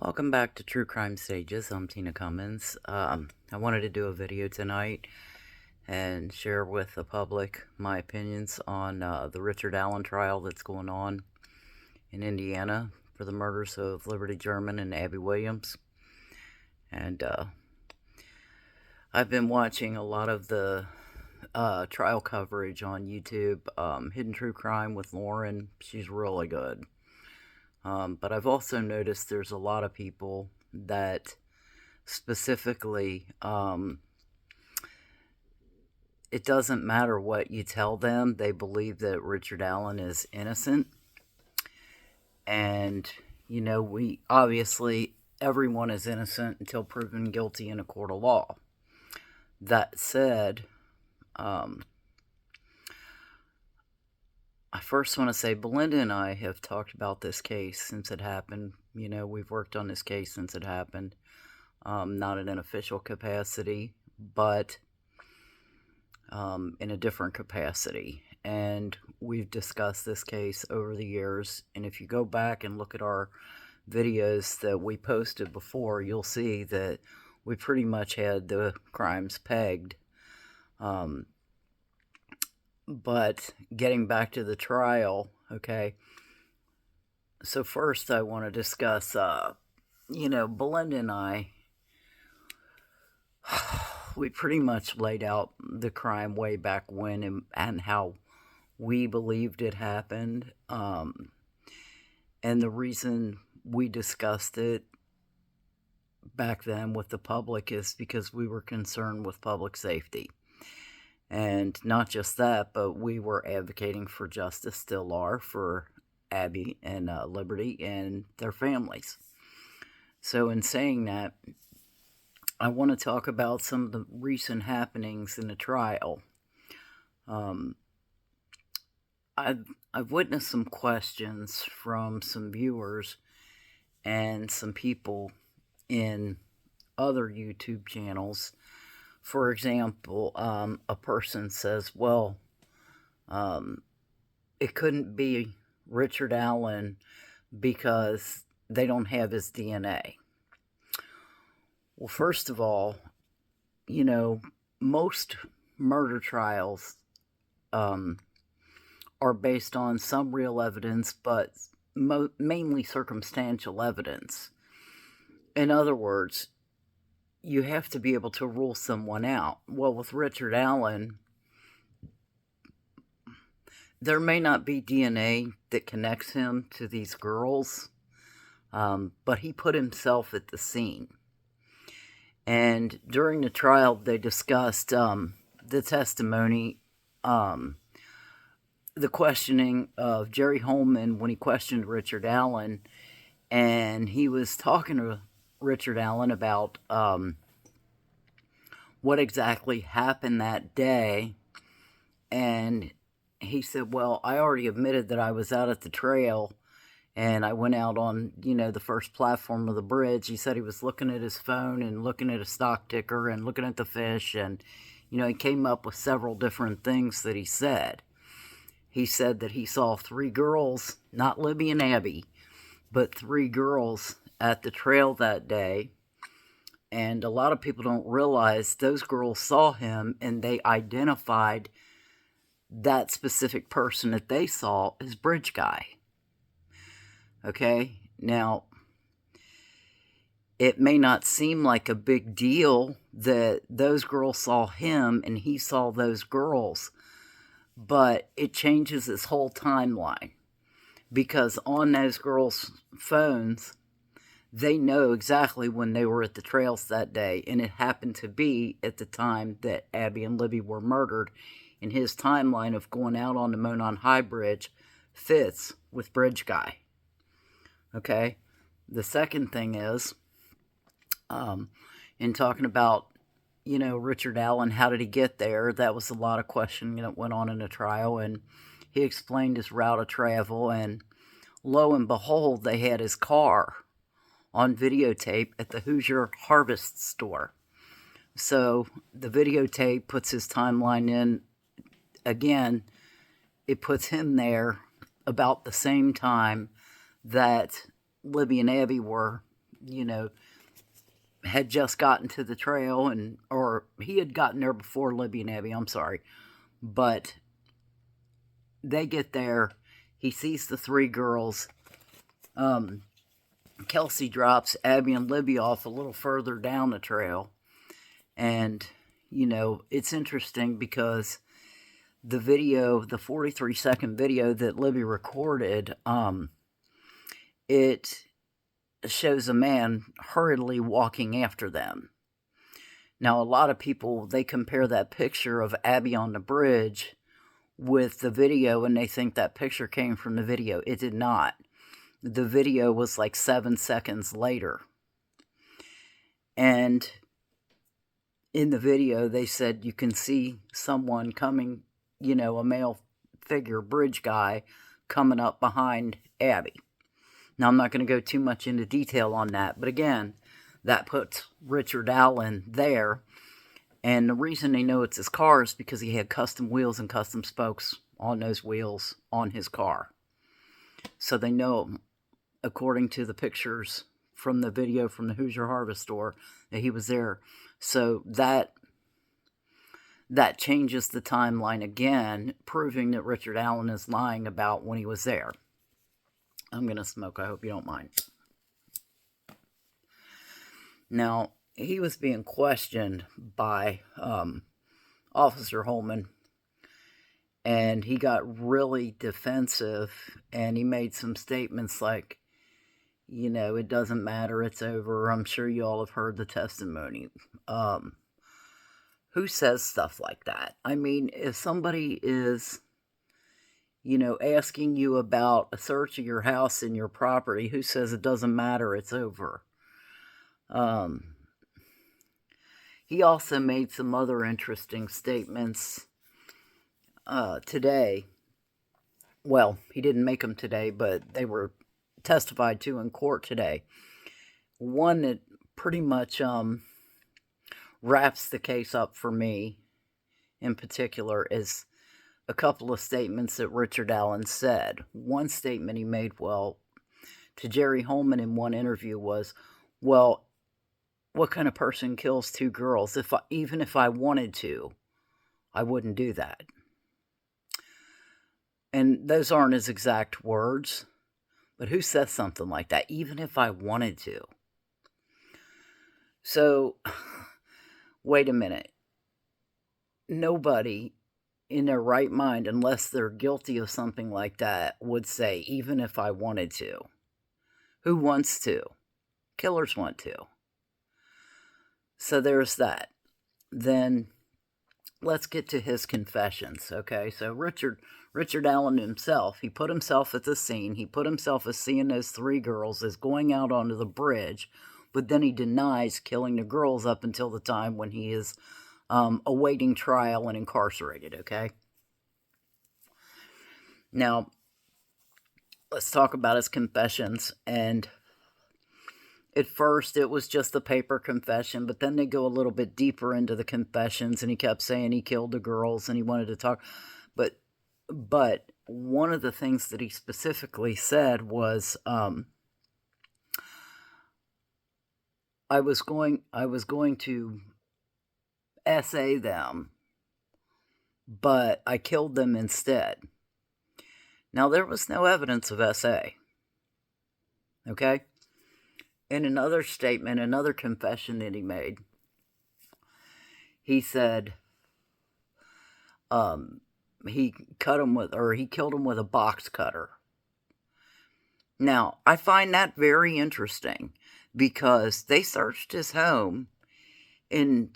Welcome back to True Crime Stages. I'm Tina Cummins. I wanted to do a video tonight and share with the public my opinions on the Richard Allen trial that's going on in Indiana for the murders of Liberty German and Abby Williams. And I've been watching a lot of the trial coverage on YouTube. Hidden True Crime with Lauren. She's really good. But I've also noticed there's a lot of people that specifically, it doesn't matter what you tell them, they believe that Richard Allen is innocent. And, you know, obviously, everyone is innocent until proven guilty in a court of law. That said, I first want to say Belinda and I have talked about this case since it happened. You know, we've worked on this case since it happened. Not in an official capacity, but in a different capacity. And we've discussed this case over the years. And if you go back and look at our videos that we posted before, you'll see that we pretty much had the crimes pegged. But getting back to the trial, okay, so first I want to discuss, Belinda and I, we pretty much laid out the crime way back when and how we believed it happened. And the reason we discussed it back then with the public is because we were concerned with public safety. And not just that, but we were advocating for justice, still are, for Abby and Liberty and their families. So in saying that, I want to talk about some of the recent happenings in the trial. I've witnessed some questions from some viewers and some people in other YouTube channels. For example, a person says, well, it couldn't be Richard Allen because they don't have his DNA. Well, first of all, you know, most murder trials are based on some real evidence, but mainly circumstantial evidence. In other words, you have to be able to rule someone out. Well, with Richard Allen, there may not be DNA that connects him to these girls, but he put himself at the scene. And during the trial, they discussed the testimony, the questioning of Jerry Holman when he questioned Richard Allen, and he was talking to Richard Allen about what exactly happened that day. And he said, well, I already admitted that I was out at the trail and I went out on, the first platform of the bridge. He said he was looking at his phone and looking at a stock ticker and looking at the fish, and, he came up with several different things that he said. He said that he saw 3 girls, not Libby and Abby, but 3 girls at the trail that day, and a lot of people don't realize those girls saw him and they identified that specific person that they saw as Bridge Guy. Okay, now it may not seem like a big deal that those girls saw him and he saw those girls, but it changes his whole timeline, because on those girls' phones, they know exactly when they were at the trails that day, and it happened to be at the time that Abby and Libby were murdered, and his timeline of going out on the Monon High Bridge fits with Bridge Guy. Okay? The second thing is, in talking about, Richard Allen, how did he get there? That was a lot of questioning that went on in the trial, and he explained his route of travel, and lo and behold, they had his car on videotape at the Hoosier Harvest store. So the videotape puts his timeline in. Again, it puts him there about the same time that Libby and Abby were you know, had just gotten to the trail, or he had gotten there before Libby and Abby, I'm sorry. But they get there, he sees the three girls. Kelsey drops Abby and Libby off a little further down the trail. And, it's interesting because the video, the 43-second video that Libby recorded, it shows a man hurriedly walking after them. Now, a lot of people, they compare that picture of Abby on the bridge with the video, and they think that picture came from the video. It did not. The video was like 7 seconds later. And in the video, they said you can see someone coming, a male figure, bridge guy, coming up behind Abby. Now, I'm not going to go too much into detail on that, but again, that puts Richard Allen there. And the reason they know it's his car is because he had custom wheels and custom spokes on those wheels on his car. So they know, according to the pictures from the video from the Hoosier Harvest store, that he was there. So that changes the timeline again, proving that Richard Allen is lying about when he was there. I'm going to smoke. I hope you don't mind. Now, he was being questioned by Officer Holman, and he got really defensive, and he made some statements like, it doesn't matter, it's over. I'm sure you all have heard the testimony. Who says stuff like that? I mean, if somebody is, asking you about a search of your house and your property, who says it doesn't matter, it's over? He also made some other interesting statements today. Well, he didn't make them today, but they were testified to in court today. One that pretty much wraps the case up for me in particular is a couple of statements that Richard Allen said. One statement he made, to Jerry Holman in one interview was, well, what kind of person kills two girls? Even if I wanted to, I wouldn't do that. And those aren't his exact words, but who says something like that? Even if I wanted to. So, wait a minute. Nobody in their right mind, unless they're guilty of something like that, would say, even if I wanted to. Who wants to? Killers want to. So there's that. Then let's get to his confessions, okay? So Richard Allen himself, he put himself at the scene. He put himself as seeing those three girls as going out onto the bridge, but then he denies killing the girls up until the time when he is awaiting trial and incarcerated, okay? Now, let's talk about his confessions. And at first, it was just a paper confession, but then they go a little bit deeper into the confessions, and he kept saying he killed the girls, and he wanted to talk. But one of the things that he specifically said was, I was going to essay them, but I killed them instead. Now, there was no evidence of SA. Okay? In another statement, another confession that he made, he said he killed him with a box cutter. Now, I find that very interesting because they searched his home and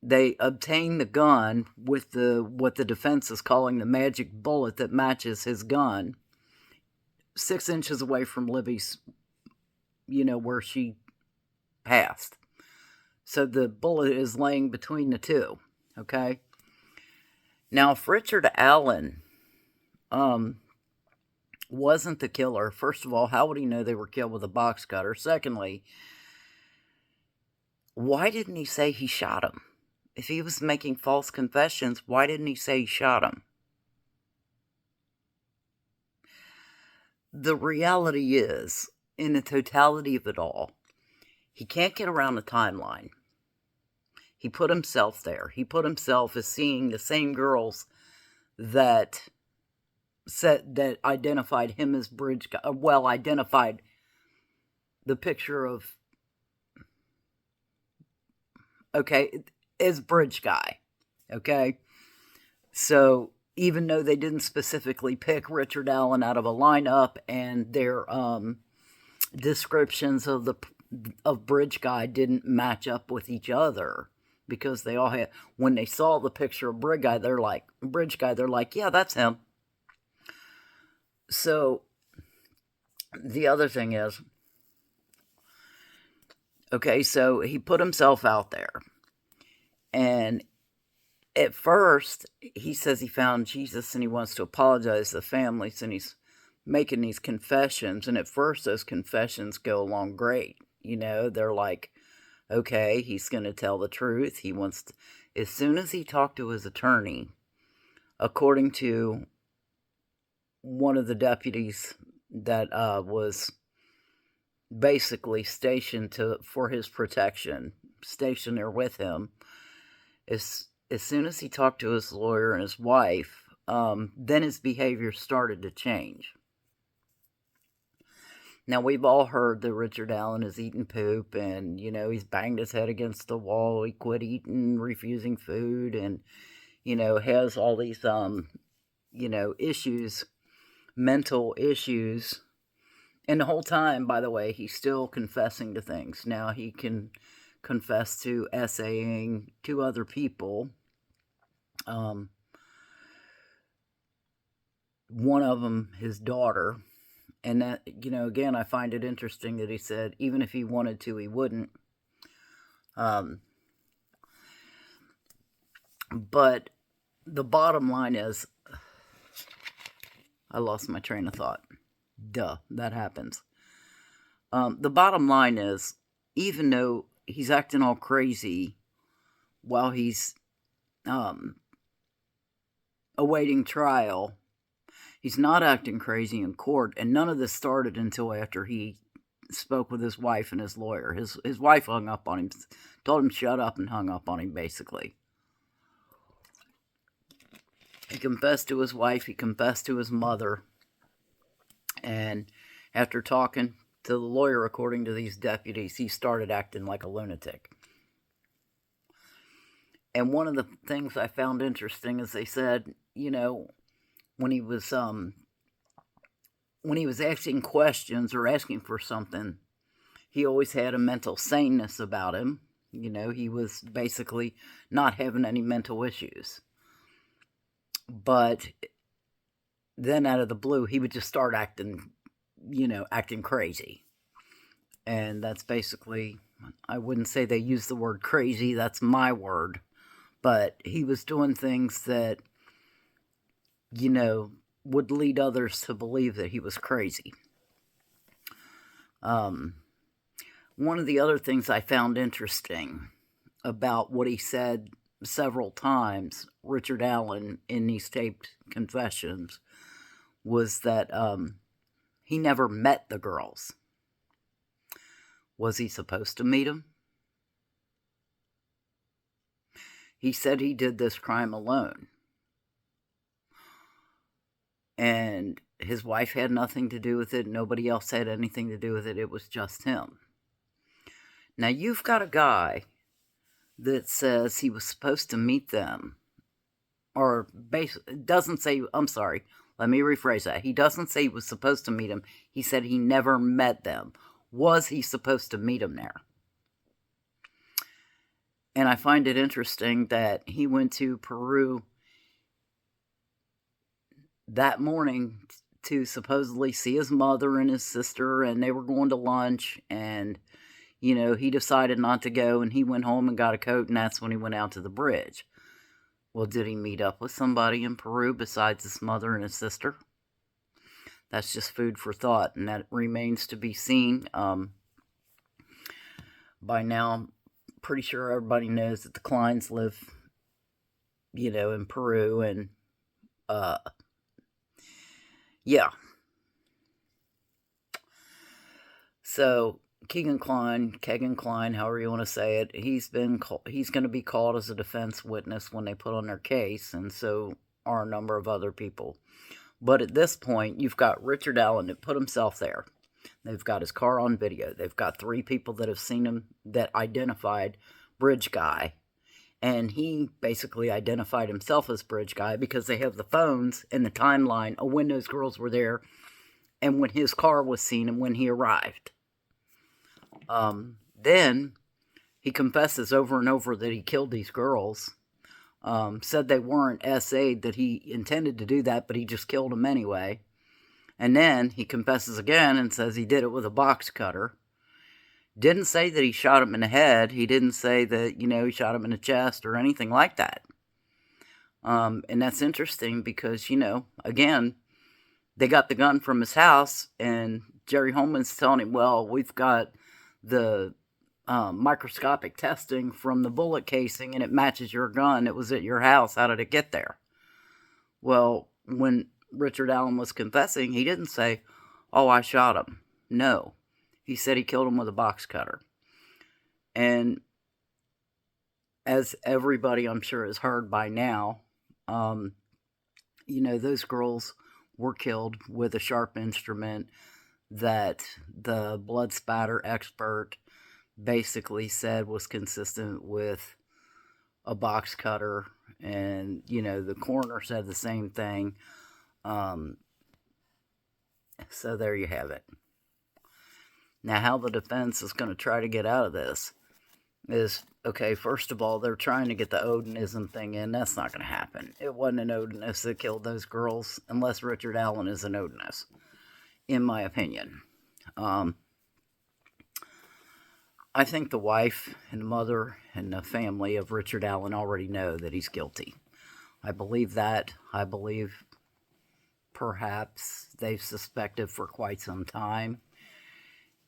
they obtained the gun with what the defense is calling the magic bullet that matches his gun, 6 inches away from Libby's, where she passed. So the bullet is laying between the two, okay? Now, if Richard Allen wasn't the killer, first of all, how would he know they were killed with a box cutter? Secondly, why didn't he say he shot him? If he was making false confessions, why didn't he say he shot him? The reality is, in the totality of it all, He can't get around the timeline. He put himself there. He put himself as seeing the same girls that identified him as Bridge Guy. Well, identified the picture of, okay, as Bridge Guy. Okay? So even though they didn't specifically pick Richard Allen out of a lineup, and their descriptions of Bridge Guy didn't match up with each other, because they all had, when they saw the picture of Bridge Guy, they're like, yeah, that's him. So the other thing is, okay, so he put himself out there, and at first, he says he found Jesus and he wants to apologize to the families, and he's making these confessions. And at first, those confessions go along great. They're like, okay, he's going to tell the truth. He wants to, as soon as he talked to his attorney, according to one of the deputies that was basically stationed for his protection, stationed there with him, as soon as he talked to his lawyer and his wife, then his behavior started to change. Now, we've all heard that Richard Allen is eating poop, and, he's banged his head against the wall. He quit eating, refusing food, and, has all these, issues, mental issues. And the whole time, by the way, he's still confessing to things. Now, he can confess to essaying to other people. One of them, his daughter. And that, again, I find it interesting that he said even if he wanted to, he wouldn't. But the bottom line is, I lost my train of thought. Duh, that happens. The bottom line is, even though he's acting all crazy while he's awaiting trial, he's not acting crazy in court, and none of this started until after he spoke with his wife and his lawyer. His wife hung up on him, told him shut up, and hung up on him, basically. He confessed to his wife, he confessed to his mother, and after talking to the lawyer, according to these deputies, he started acting like a lunatic. And one of the things I found interesting is they said, when he was asking questions or asking for something, he always had a mental saneness about him. He was basically not having any mental issues. But then out of the blue, he would just start acting crazy. And that's basically, I wouldn't say they use the word crazy, that's my word. But he was doing things that, would lead others to believe that he was crazy. One of the other things I found interesting about what he said several times, Richard Allen, in these taped confessions, was that he never met the girls. Was he supposed to meet them? He said he did this crime alone. And his wife had nothing to do with it. Nobody else had anything to do with it. It was just him. Now, you've got a guy that says he was supposed to meet them. Or doesn't say, I'm sorry, let me rephrase that. He doesn't say he was supposed to meet them. He said he never met them. Was he supposed to meet them there? And I find it interesting that he went to Peru that morning to supposedly see his mother and his sister, and they were going to lunch, and, he decided not to go, and he went home and got a coat, and that's when he went out to the bridge. Well, did he meet up with somebody in Peru besides his mother and his sister? That's just food for thought, and that remains to be seen. By now, I'm pretty sure everybody knows that the Kleins live, in Peru, and, yeah. So, Keegan Kline, however you want to say it, he's going to be called as a defense witness when they put on their case, and so are a number of other people. But at this point, you've got Richard Allen that put himself there. They've got his car on video. They've got 3 people that have seen him that identified Bridge Guy. And he basically identified himself as Bridge Guy because they have the phones and the timeline of when those girls were there and when his car was seen and when he arrived. Then he confesses over and over that he killed these girls. Said they weren't SA'd, that he intended to do that, but he just killed them anyway. And then he confesses again and says he did it with a box cutter. Didn't say that he shot him in the head. He didn't say that, he shot him in the chest or anything like that. And that's interesting because, again, they got the gun from his house, and Jerry Holman's telling him, well, we've got the microscopic testing from the bullet casing, and it matches your gun. It was at your house. How did it get there? Well, when Richard Allen was confessing, he didn't say, oh, I shot him. No. He said he killed him with a box cutter. And as everybody, I'm sure, has heard by now, those girls were killed with a sharp instrument that the blood spatter expert basically said was consistent with a box cutter. And, the coroner said the same thing. So there you have it. Now, how the defense is going to try to get out of this is, okay, first of all, they're trying to get the Odinism thing in. That's not going to happen. It wasn't an Odinist that killed those girls, unless Richard Allen is an Odinist, in my opinion. I think the wife and mother and the family of Richard Allen already know that he's guilty. I believe that. I believe perhaps they've suspected for quite some time,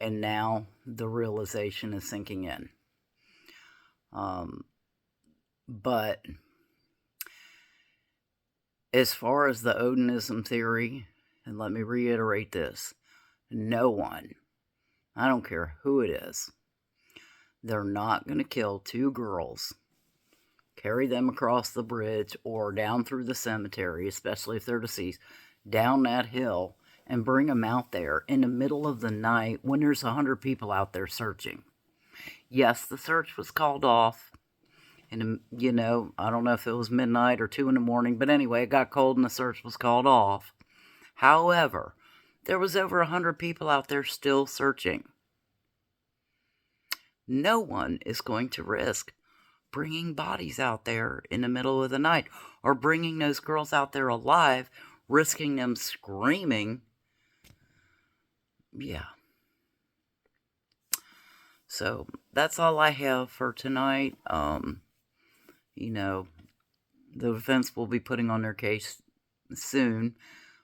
and now the realization is sinking in. But as far as the Odinism theory, and let me reiterate this, no one, I don't care who it is, they're not going to kill 2 girls, carry them across the bridge or down through the cemetery, especially if they're deceased, down that hill, and bring them out there in the middle of the night when there's 100 people out there searching. Yes, the search was called off, and, I don't know if it was midnight or 2 in the morning, but anyway, it got cold and the search was called off. However, there was over 100 people out there still searching. No one is going to risk bringing bodies out there in the middle of the night, or bringing those girls out there alive, risking them screaming. Yeah. So that's all I have for tonight. The defense will be putting on their case soon.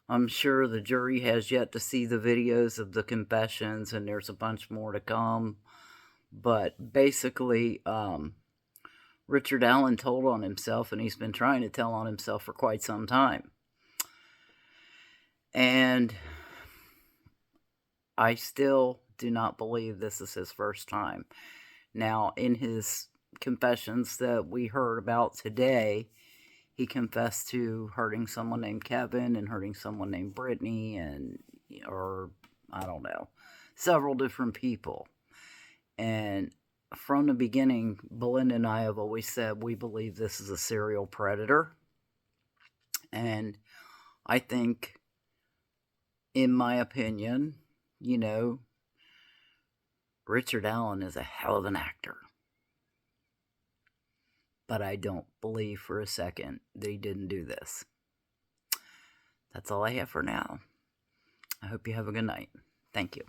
I'm sure the jury has yet to see the videos of the confessions, and there's a bunch more to come. But basically, Richard Allen told on himself, and he's been trying to tell on himself for quite some time. And I still do not believe this is his first time. Now, in his confessions that we heard about today, he confessed to hurting someone named Kevin and hurting someone named Brittany, or I don't know, several different people. And from the beginning, Belinda and I have always said we believe this is a serial predator. And I think, in my opinion, Richard Allen is a hell of an actor. But I don't believe for a second that he didn't do this. That's all I have for now. I hope you have a good night. Thank you.